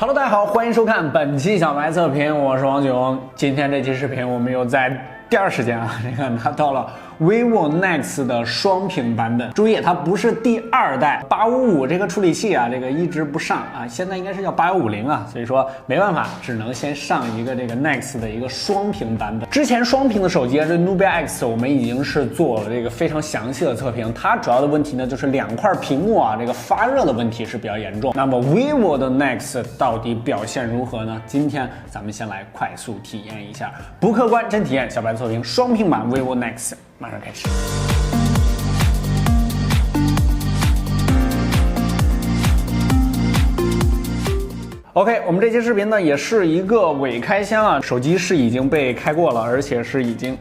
Hello， 大家好，欢迎收看本期小白测评，我是王炯。今天这期视频我们又在第二时间这个拿到了 vivo Nex 的双屏版本。注意，它不是第二代855这个处理器这个一直不上现在应该是叫8150所以说没办法，只能先上一个这个 Nex 的一个双屏版本。之前双屏的手机这 Nubia X 我们已经是做了这个非常详细的测评，它主要的问题呢就是两块屏幕这个发热的问题是比较严重。那么 vivo 的 Nex 到底表现如何呢？今天咱们先来快速体验一下，不客观真体验，小白测评双屏版 vivo Nex。马上开始。OK， 我们这期视频呢也是一个伪开箱手机是已经被开过了，而且是已经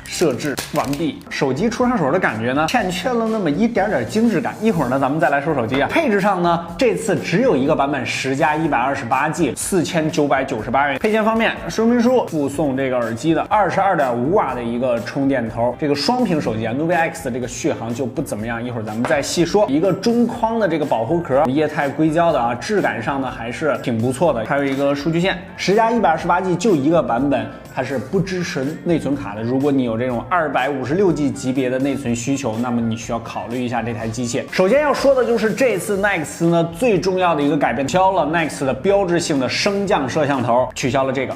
设置完毕。手机出上手的感觉呢，欠缺了那么一点点精致感。一会儿呢，咱们再来说手机配置上呢，这次只有一个版本10+128G，4998元。配件方面，说明书附送这个耳机的22.5瓦的一个充电头。这个双屏手机Nubia X 的这个续航就不怎么样，一会儿咱们再细说。一个中框的这个保护壳，液态硅胶的质感上呢还是挺不错的。还有一个数据线，10+128G就一个版本，它是不支持内存卡的。如果你有这种256G 级别的内存需求，那么你需要考虑一下这台机械。首先要说的就是这次 Nex 呢最重要的一个改变，取消了 Nex 的标志性的升降摄像头，取消了这个。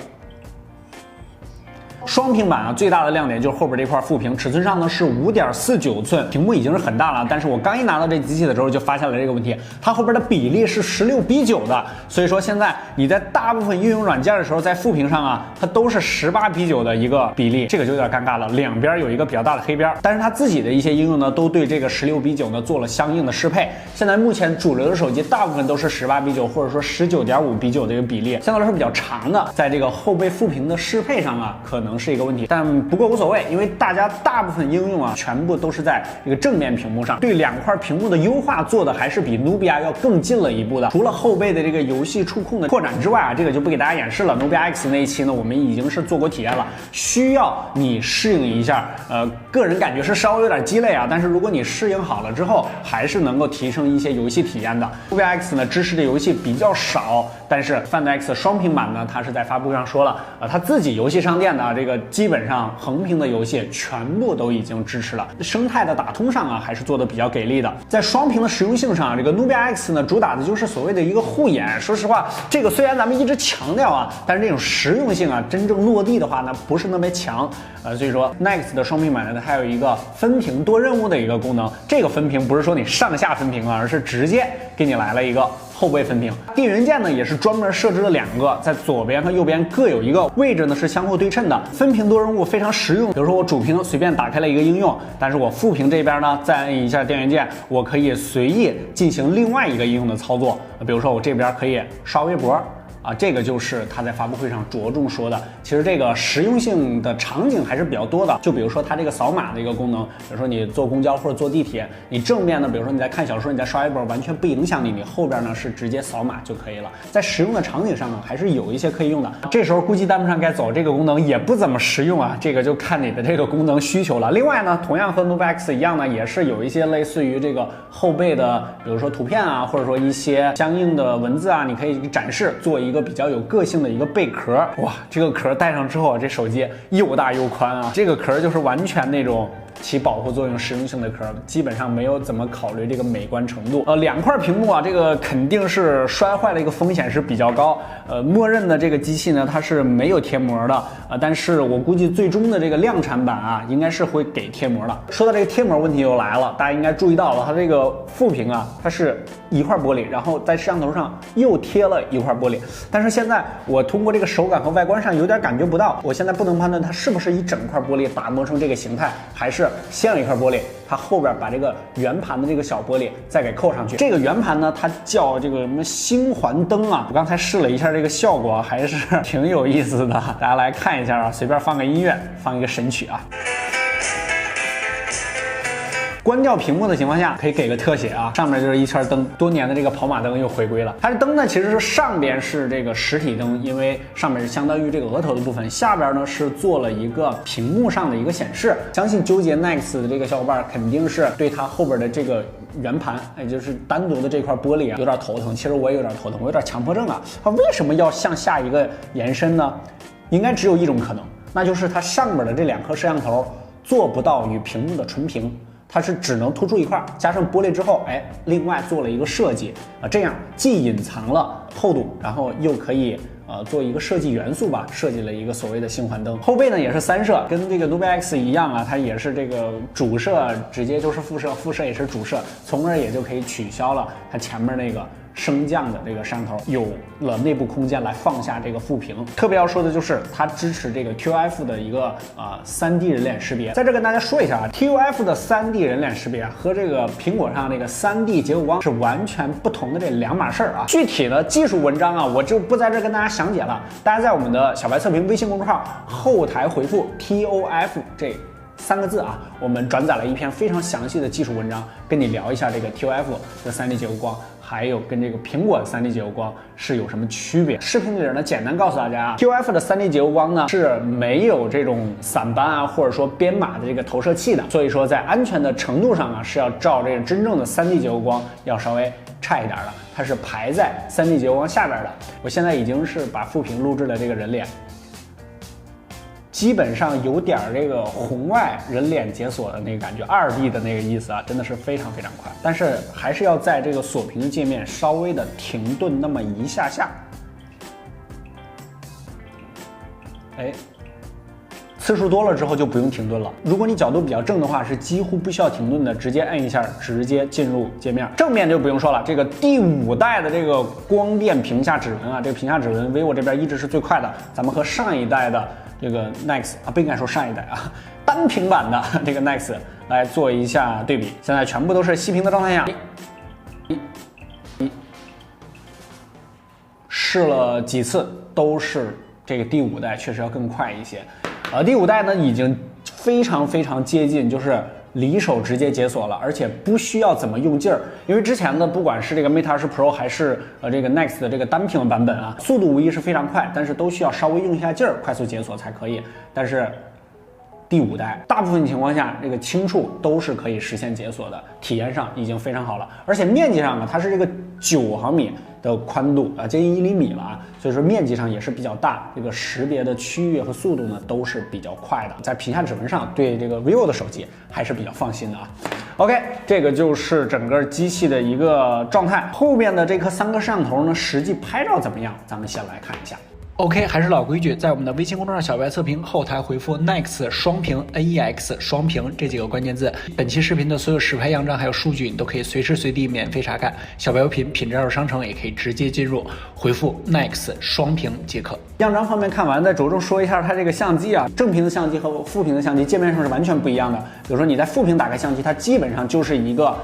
双屏版最大的亮点就是后边这块副屏，尺寸上呢是5.49寸，屏幕已经是很大了，但是我刚一拿到这机器的时候就发现了这个问题，它后边的比例是16:9的，所以说现在你在大部分应用软件的时候，在副屏上它都是18:9的一个比例，这个就有点尴尬了，两边有一个比较大的黑边，但是它自己的一些应用呢都对这个16:9呢做了相应的适配。现在目前主流的手机大部分都是18:9或者说19.5:9的一个比例，相对来说比较长的，在这个后背副屏的适配上可能是一个问题，但不过无所谓，因为大家大部分应用全部都是在这个正面屏幕上，对两块屏幕的优化做的还是比 Nubia 要更进了一步的。除了后背的这个游戏触控的扩展之外这个就不给大家演示了。Nubia X 那一期呢，我们已经是做过体验了，需要你适应一下。个人感觉是稍微有点鸡肋但是如果你适应好了之后，还是能够提升一些游戏体验的。Nubia X 呢支持的游戏比较少，但是 Find X 双屏版呢，它是在发布会上说了，它自己游戏商店的这个基本上横屏的游戏全部都已经支持了，生态的打通上还是做的比较给力的。在双屏的实用性上，这个 Nubia X 呢主打的就是所谓的一个护眼。说实话，这个虽然咱们一直强调但是这种实用性真正落地的话呢不是那么强。所以说 Nex 的双屏版呢，它有一个分屏多任务的一个功能。这个分屏不是说你上下分屏而是直接给你来了一个后背分屏。电源键呢也是专门设置了两个，在左边和右边各有一个，位置呢是相互对称的。分屏多任务非常实用，比如说我主屏随便打开了一个应用，但是我副屏这边呢再按一下电源键，我可以随意进行另外一个应用的操作。比如说我这边可以刷微博这个就是他在发布会上着重说的。其实这个实用性的场景还是比较多的，就比如说它这个扫码的一个功能，比如说你坐公交或者坐地铁，你正面呢，比如说你在看小说，你在刷微博，完全不影响你，你后边呢是直接扫码就可以了。在实用的场景上呢，还是有一些可以用的。这时候估计弹幕上该走这个功能也不怎么实用这个就看你的这个功能需求了。另外呢，同样和 Nubia X 一样呢，也是有一些类似于这个后背的，比如说图片或者说一些相应的文字你可以展示，做一个比较有个性的一个背壳。哇，这个壳戴上之后这手机又大又宽这个壳就是完全那种起保护作用实用性的壳，基本上没有怎么考虑这个美观程度。两块屏幕这个肯定是摔坏的一个风险是比较高。默认的这个机器呢，它是没有贴膜的但是我估计最终的这个量产版应该是会给贴膜的。说到这个贴膜问题又来了，大家应该注意到了，它这个副屏它是一块玻璃，然后在摄像头上又贴了一块玻璃，但是现在我通过这个手感和外观上有点感觉不到，我现在不能判断它是不是一整块玻璃打磨成这个形态，还是先有一块玻璃，它后边把这个圆盘的这个小玻璃再给扣上去。这个圆盘呢，它叫这个什么星环灯我刚才试了一下这个效果，还是挺有意思的。大家来看一下随便放个音乐，放一个神曲关掉屏幕的情况下，可以给个特写啊，上面就是一圈灯，多年的这个跑马灯又回归了。它的灯呢，其实是上边是这个实体灯，因为上面是相当于这个额头的部分，下边呢是做了一个屏幕上的一个显示。相信纠结 Nex 的这个小伙伴肯定是对它后边的这个圆盘，也就是单独的这块玻璃啊，有点头疼。其实我也有点头疼，我有点强迫症啊。它为什么要向下一个延伸呢？应该只有一种可能，那就是它上面的这2颗摄像头做不到与屏幕的纯平，它是只能突出一块，加上玻璃之后，另外做了一个设计啊，这样既隐藏了厚度，然后又可以做一个设计元素吧，设计了一个所谓的星环灯。后背呢也是3摄，跟这个 Nubia X 一样啊，它也是这个主摄直接就是副摄，副摄也是主摄，从而也就可以取消了它前面那个升降的这个摄像头，有了内部空间来放下这个副屏。特别要说的就是它支持这个 TOF 的一个3D 人脸识别。在这跟大家说一下啊 ，TOF 的3D 人脸识别和这个苹果上那个3D 结构光是完全不同的这2码事儿啊。具体的技术文章啊，我就不在这跟大家详解了，大家在我们的小白测评微信公众号后台回复 TOF 这3个字啊，我们转载了一篇非常详细的技术文章，跟你聊一下这个 TOF 的3D 结构光，还有跟这个苹果的3D 结构光是有什么区别。视频里呢，简单告诉大家啊 ，TOF 的3D 结构光呢是没有这种散斑啊，或者说编码的这个投射器的，所以说在安全的程度上啊，是要照这个真正的3D 结构光要稍微差一点的，它是排在3D 结构光下边的。我现在已经是把副屏录制了这个人脸。基本上有点这个红外人脸解锁的那个感觉，2D 的那个意思啊，真的是非常非常快。但是还是要在这个锁屏的界面稍微的停顿那么一下下，次数多了之后就不用停顿了。如果你角度比较正的话，是几乎不需要停顿的，直接摁一下，直接进入界面。正面就不用说了，这个第5代的这个光电屏下指纹啊，这个屏下指纹 vivo 这边一直是最快的。咱们和上一代的这个 Nex 啊，不应该说上一代啊，单屏版的这个 Nex 来做一下对比。现在全部都是熄屏的状态下，试了几次都是这个第5代确实要更快一些。第5代呢已经非常非常接近，就是离手直接解锁了，而且不需要怎么用劲儿。因为之前的不管是这个 Mate 20 Pro 还是这个 Nex 的这个单屏版本啊，速度无疑是非常快，但是都需要稍微用一下劲儿，快速解锁才可以。但是第5代大部分情况下，这个轻触都是可以实现解锁的，体验上已经非常好了。而且面积上呢，它是这个9毫米的宽度啊，接近1厘米了啊，所以说面积上也是比较大，这个识别的区域和速度呢都是比较快的，在屏下指纹上对这个 vivo 的手机还是比较放心的啊。OK， 这个就是整个机器的一个状态。后面的这颗3个摄像头呢，实际拍照怎么样？咱们先来看一下。OK， 还是老规矩，在我们的微信公众号小白测评后台回复 Nex 双屏 NEX 双屏这几个关键字，本期视频的所有实拍样张还有数据，你都可以随时随地免费查看。小白优品品质二手商城也可以直接进入，回复 Nex 双屏即可。样张方面看完，再着重说一下它这个相机啊，正屏的相机和副屏的相机界面上是完全不一样的。比如说你在副屏打开相机，它基本上就是一个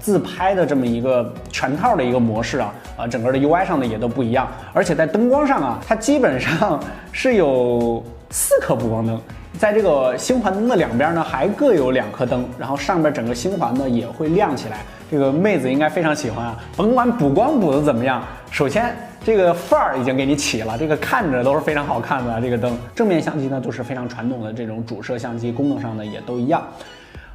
自拍的这么一个全套的一个模式啊，整个的 UI 上的也都不一样，而且在灯光上啊，它基本上是有4颗补光灯，在这个星环灯的2边呢还各有2颗灯，然后上边整个星环呢也会亮起来。这个妹子应该非常喜欢啊，甭管补光补的怎么样，首先这个范儿已经给你起了，这个看着都是非常好看的啊。这个灯正面相机呢都是非常传统的这种主摄相机，功能上呢也都一样。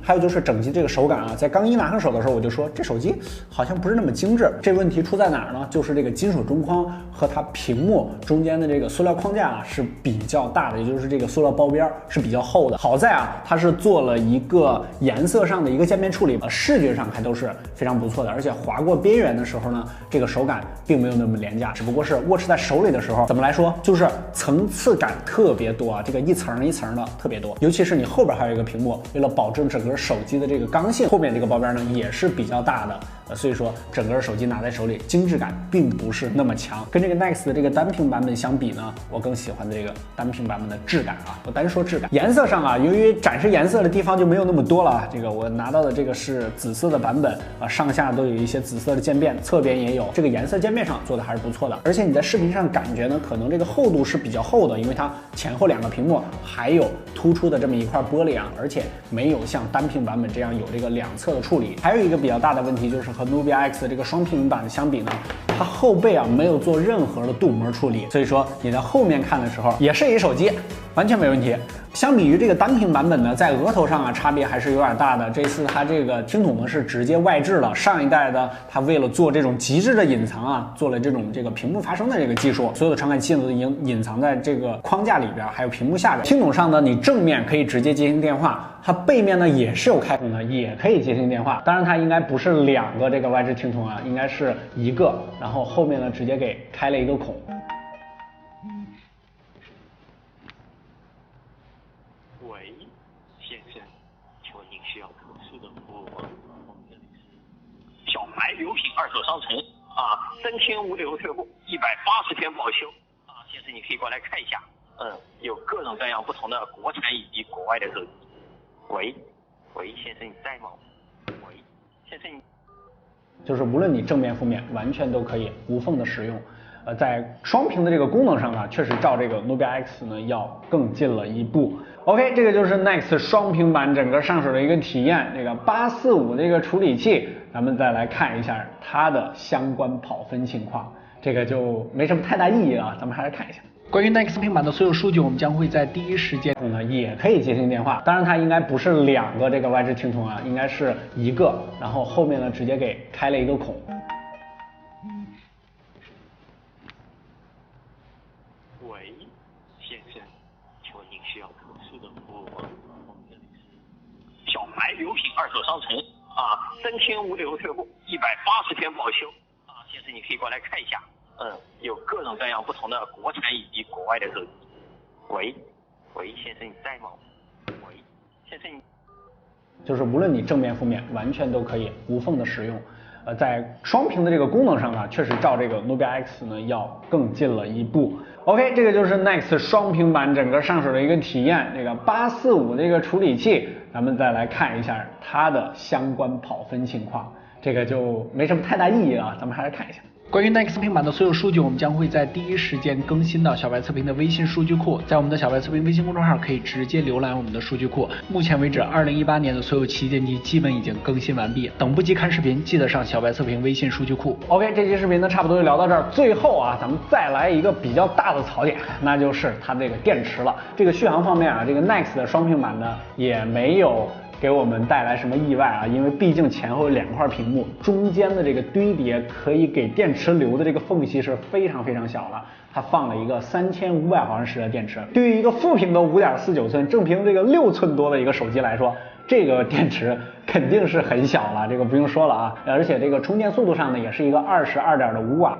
还有就是整机这个手感啊，在刚一拿上手的时候，我就说这手机好像不是那么精致。这问题出在哪儿呢？就是这个金属中框和它屏幕中间的这个塑料框架啊是比较大的，也就是这个塑料包边是比较厚的。好在啊，它是做了一个颜色上的一个渐变处理，视觉上还都是非常不错的。而且划过边缘的时候呢，这个手感并没有那么廉价，只不过是握持在手里的时候，怎么来说，就是层次感特别多啊，这个一层一层的特别多。尤其是你后边还有一个屏幕，为了保证整个手机的这个刚性，后面这个包边呢也是比较大的，所以说整个手机拿在手里精致感并不是那么强。跟这个 Nex 的这个单屏版本相比呢，我更喜欢这个单屏版本的质感啊。我单说质感，颜色上啊，由于展示颜色的地方就没有那么多了。这个我拿到的这个是紫色的版本啊，上下都有一些紫色的渐变，侧边也有，这个颜色渐变上做的还是不错的。而且你在视频上感觉呢，可能这个厚度是比较厚的，因为它前后2个屏幕还有突出的这么一块玻璃啊，而且没有像单屏版本这样有这个2侧的处理。还有一个比较大的问题就是和 Nubia X 的这个双屏版相比呢，它后背啊没有做任何的镀膜处理，所以说你在后面看的时候也是一手机，完全没问题。相比于这个单屏版本呢，在额头上啊差别还是有点大的。这次它这个听筒呢是直接外置了，上一代的它为了做这种极致的隐藏啊，做了这个屏幕发声的这个技术，所有的传感器呢都隐藏在这个框架里边，还有屏幕下边。听筒上呢，你正面可以直接接听电话，它背面呢也是有开孔的，也可以接听电话。当然它应该不是2个这个外置听筒啊，应该是1个，然后后面呢直接给开了一个孔。喂，先生，请问您需要特殊的服务吗？我们这里是小白油品二手商城啊，3天无理由退货，180天保修啊，先生你可以过来看一下，有各种各样不同的国产以及国外的手机。喂，先生你在吗？喂，先生你。就是无论你正面负面，完全都可以无缝的使用。在双屏的这个功能上呢，确实照这个 Nubia X 呢要更进了一步。OK， 这个就是 Nex 双屏版整个上手的一个体验。这个845这个处理器，咱们再来看一下它的相关跑分情况，这个就没什么太大意义了，咱们还是看一下。关于 Nex 平板的所有数据，我们将会在第一时间呢也可以接听电话。当然它应该不是2个这个外置听筒啊，应该是1个，然后后面呢直接给开了一个孔。喂，先生，请问您需要特殊的服务吗？我们这里是小白油品二手商城啊，3天无理由退货，180天保修啊，先生你可以过来看一下，有各种各样不同的国产以及国外的手机。喂，先生你在吗？喂，先生你。就是无论你正面负面，完全都可以无缝的使用。在双屏的这个功能上呢，确实照这个 Nubia X 呢要更进了一步。OK， 这个就是 Nex 双屏版整个上手的一个体验。这个845这个处理器，咱们再来看一下它的相关跑分情况，这个就没什么太大意义了，咱们还是看一下。关于 Nex 平板的所有数据，我们将会在第一时间更新到小白测评的微信数据库，在我们的小白测评微信公众号可以直接浏览我们的数据库。目前为止，2018年的所有旗舰机基本已经更新完毕，等不及看视频，记得上小白测评微信数据库。OK， 这期视频呢差不多就聊到这儿，最后啊，咱们再来一个比较大的槽点，那就是它这个电池了。这个续航方面啊，这个 Nex 的双屏版呢也没有给我们带来什么意外啊，因为毕竟前后2块屏幕，中间的这个堆叠可以给电池留的这个缝隙是非常非常小了。它放了一个3500毫安时的电池，对于一个副屏的5.49寸，正屏这个6寸多的一个手机来说，这个电池肯定是很小了，这个不用说了啊。而且这个充电速度上呢，也是一个22.5瓦。